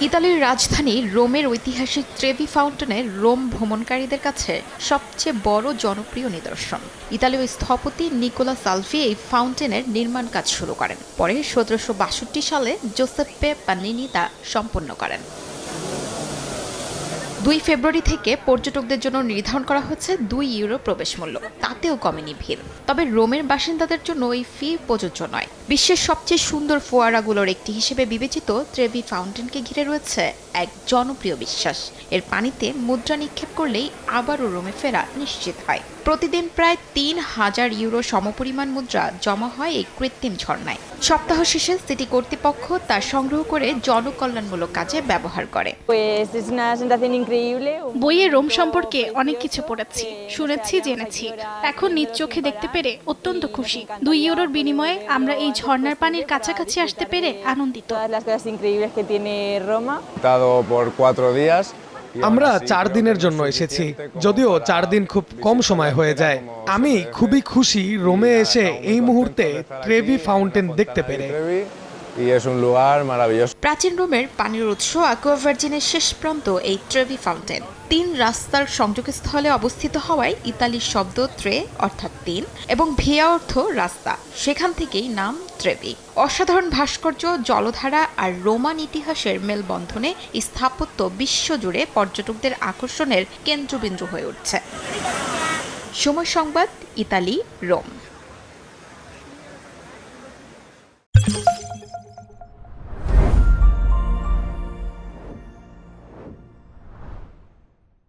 ইতালির রাজধানী রোমের ঐতিহাসিক ট্রেভি ফাউন্টেনের রোম ভ্রমণকারীদের কাছে সবচেয়ে বড় জনপ্রিয় নিদর্শন। ইতালীয় স্থপতি নিকোলা সালভি এই ফাউন্টেনের নির্মাণ কাজ শুরু করেন। পরে ১৭৬২ সালে জোসেপ্পে পানিনি তা সম্পন্ন করেন। ২ ফেব্রুয়ারি থেকে পর্যটকদের জন্য নির্ধারণ করা হয়েছে €২ প্রবেশ মূল্য। তাতেও কমেনি ভিড়। তবে রোমের বাসিন্দাদের জন্য এই ফি প্রযোজ্য নয়। বিশ্বের সবচেয়ে সুন্দর ফোয়ারাগুলোর একটি হিসেবে বিবেচিত ট্রেভি ফাউন্টেনকে ঘিরে রয়েছে এক জনপ্রিয় বিশ্বাস। এর পানিতে মুদ্রা নিক্ষেপ করলেই আবারও রোমে ফেরা নিশ্চিত হয়। প্রতিদিন প্রায় €৩,০০০ সমপরিমাণ মুদ্রা জমা হয় এই কৃত্রিম ঝর্ণায়। সপ্তাহ শেষে সিটি কর্তৃপক্ষ তা সংগ্রহ করে জনকল্যাণমূলক কাজে ব্যবহার করে। বইয়ে রোম সম্পর্কে অনেক কিছু পড়েছি, শুনেছি, জেনেছি। এখন নিজ চোখে দেখতে পেরে অত্যন্ত খুশি। €2 বিনিময়ে আমরা এই ঝর্ণার পানির কাছাকাছি আসতে পেরে আনন্দিত। আমরা 4 দিনের জন্য এসেছি, যদিও 4 দিন খুব কম সময় হয়ে যায়। আমি খুবই খুশি রোমে এসে এই মুহূর্তে ট্রেভি ফাউন্টেন দেখতে পেরে। প্রাচীন রোমের পানির উৎস অ্যাকুয়াভার্জিনের শেষ প্রান্ত এই ট্রেভি ফাউন্টেন। 3 রাস্তার সংযোগস্থলে অবস্থিত হওয়ায় ইতালির শব্দ ট্রে অর্থাৎ 3 এবং ভিয়া অর্থ রাস্তা, সেখান থেকেই নাম ট্রেভি। অসাধারণ ভাস্কর্য, জলধারা আর রোমান ইতিহাসের মেলবন্ধনে স্থাপত্য বিশ্বজুড়ে পর্যটকদের আকর্ষণের কেন্দ্রবিন্দু হয়ে উঠছে। সময় সংবাদ, ইতালি, রোম।